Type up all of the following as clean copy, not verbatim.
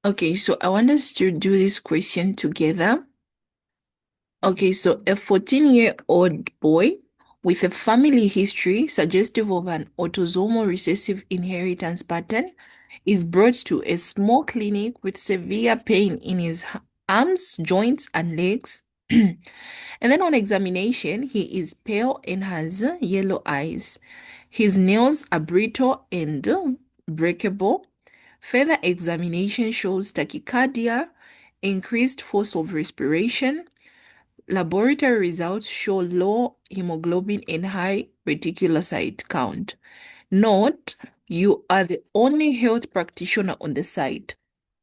Okay, so I want us to do this question together. Okay, so a 14-year-old boy with a family history suggestive of an autosomal recessive inheritance pattern is brought to a small clinic with severe pain in his arms, joints, and legs. And then on examination, he is pale and has yellow eyes. His nails are brittle and breakable. Further examination shows tachycardia, increased force of respiration. Laboratory results show low hemoglobin and high reticulocyte count. Note, you are the only health practitioner on the site.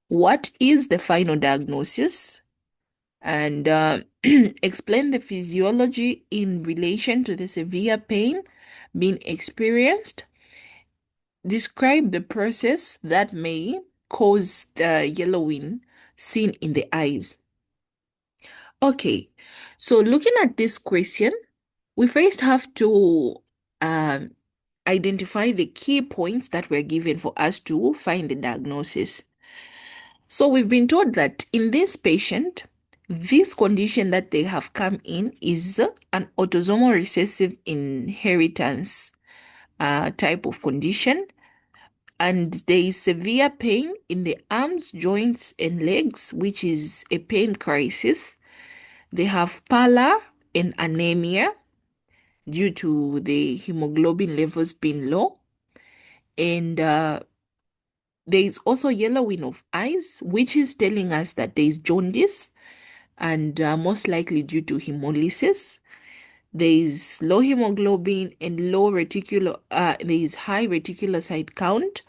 What is the final diagnosis? And explain the physiology in relation to the severe pain being experienced. Describe the process that may cause the yellowing seen in the eyes. Okay, so looking at this question, we first have to um, identify the key points that were given for us to find the diagnosis. So we've been told that in this patient, this condition that they have come in is an autosomal recessive inheritance type of condition, and there is severe pain in the arms, joints, and legs, which is a pain crisis. They have pallor and anemia due to the hemoglobin levels being low. And there is also yellowing of eyes, which is telling us that there is jaundice and most likely due to hemolysis. There is low hemoglobin and there is high reticulocyte count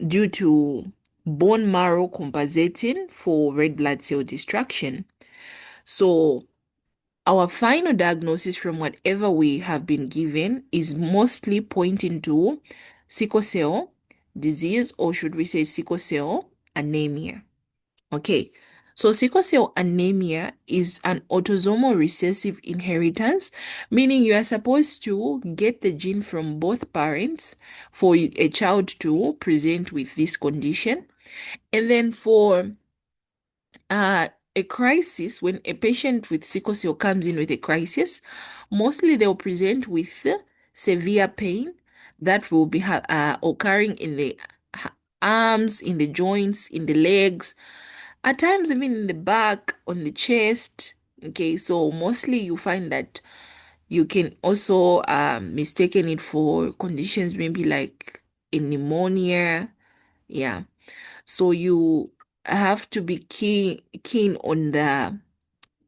due to bone marrow compensating for red blood cell destruction. So our final diagnosis from whatever we have been given is mostly pointing to sickle cell disease, or should we say sickle cell anemia. Okay, so sickle cell anemia is an autosomal recessive inheritance, meaning you are supposed to get the gene from both parents for a child to present with this condition. And then for uh, a crisis, when a patient with sickle cell comes in with a crisis, mostly they'll present with severe pain that will be occurring in the arms, in the joints, in the legs, at times even in the back, on the chest. Okay, so mostly you find that you can also mistaken it for conditions maybe like a pneumonia. Yeah. So you have to be keen on the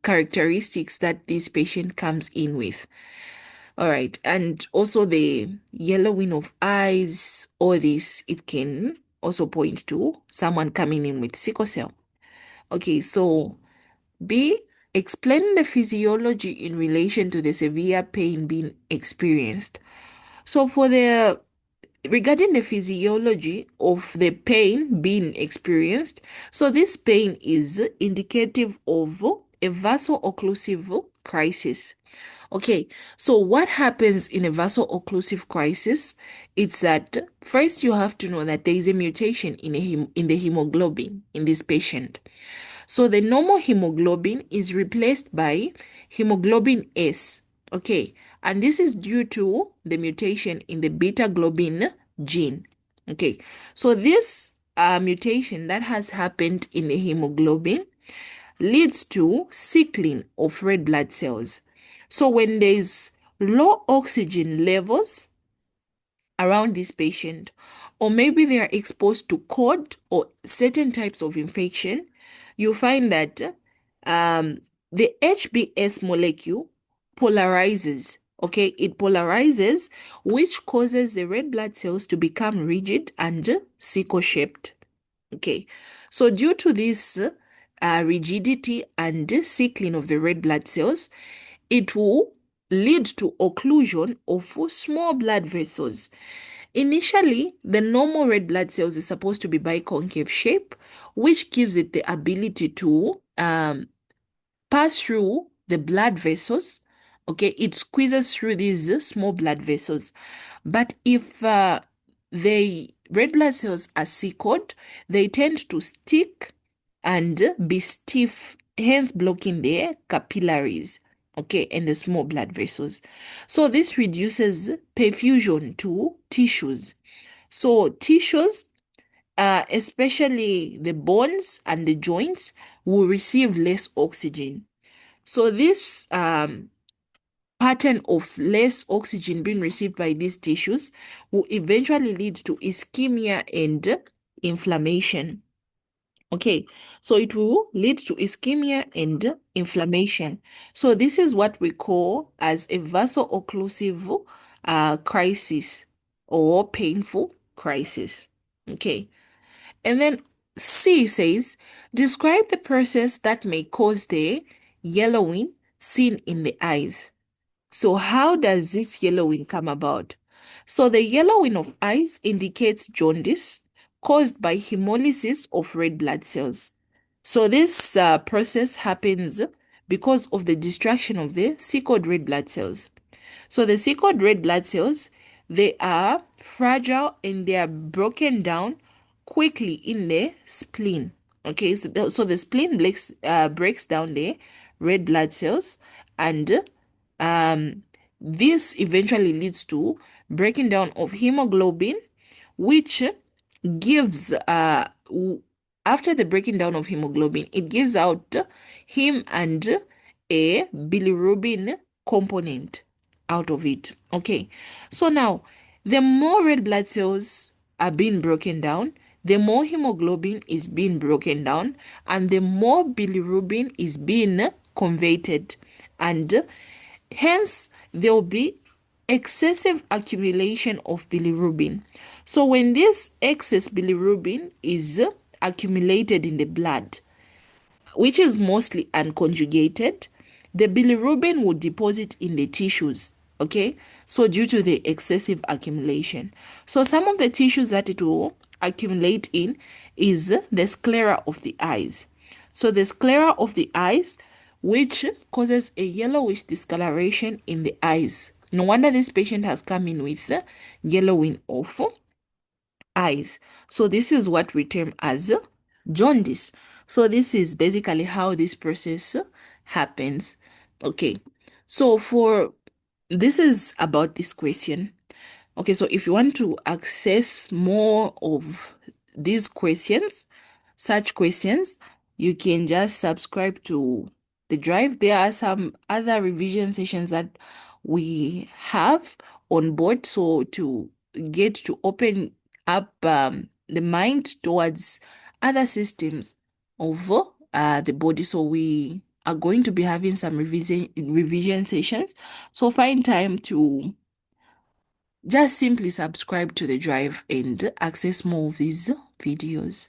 characteristics that this patient comes in with. All right. And also the yellowing of eyes, all this, it can also point to someone coming in with sickle cell. Okay, so B, explain the physiology in relation to the severe pain being experienced. So for the regarding the physiology of the pain being experienced, so this pain is indicative of a vaso-occlusive crisis. Okay, so what happens in a vaso-occlusive crisis? It's that first you have to know that there is a mutation in the hemoglobin in this patient. So the normal hemoglobin is replaced by hemoglobin S. Okay, and this is due to the mutation in the beta globin gene. Okay, so this mutation that has happened in the hemoglobin leads to sickling of red blood cells. So when there is low oxygen levels around this patient, or maybe they are exposed to cold or certain types of infection, you find that the HBS molecule polarizes. Okay, it polarizes, which causes the red blood cells to become rigid and sickle shaped. Okay, so due to this rigidity and sickling of the red blood cells, it will lead to occlusion of small blood vessels. Initially, the normal red blood cells is supposed to be biconcave shape, which gives it the ability to pass through the blood vessels. Okay, it squeezes through these small blood vessels. But if they red blood cells are sickled, they tend to stick and be stiff, hence blocking the capillaries, okay, and the small blood vessels. So this reduces perfusion to tissues. So tissues, especially the bones and the joints, will receive less oxygen. So this pattern of less oxygen being received by these tissues will eventually lead to ischemia and inflammation. Okay, so it will lead to ischemia and inflammation. So this is what we call as a vaso-occlusive crisis or painful crisis. Okay, and then C says, describe the process that may cause the yellowing seen in the eyes. So how does this yellowing come about? So the yellowing of eyes indicates jaundice caused by hemolysis of red blood cells. So this process happens because of the destruction of the sickled red blood cells. So the sickled red blood cells, they are fragile and they are broken down quickly in the spleen. Okay, so the spleen breaks down the red blood cells, and um, this eventually leads to breaking down of hemoglobin, which gives after the breaking down of hemoglobin, it gives out heme and a bilirubin component out of it. Okay, so now the more red blood cells are being broken down, the more hemoglobin is being broken down, and the more bilirubin is being converted, and hence there will be excessive accumulation of bilirubin. So when this excess bilirubin is accumulated in the blood, which is mostly unconjugated, the bilirubin will deposit in the tissues. Okay, so due to the excessive accumulation, so some of the tissues that it will accumulate in is the sclera of the eyes. So the sclera of the eyes, which causes a yellowish discoloration in the eyes. No wonder this patient has come in with yellowing of eyes. So this is what we term as jaundice. So this is basically how this process happens. Okay. So for this is about this question. Okay, so if you want to access more of these questions, such questions, you can just subscribe to the drive. There are some other revision sessions that we have on board. So to get to open up the mind towards other systems of the body. So we are going to be having some revision sessions. So find time to just simply subscribe to the drive and access more of these videos.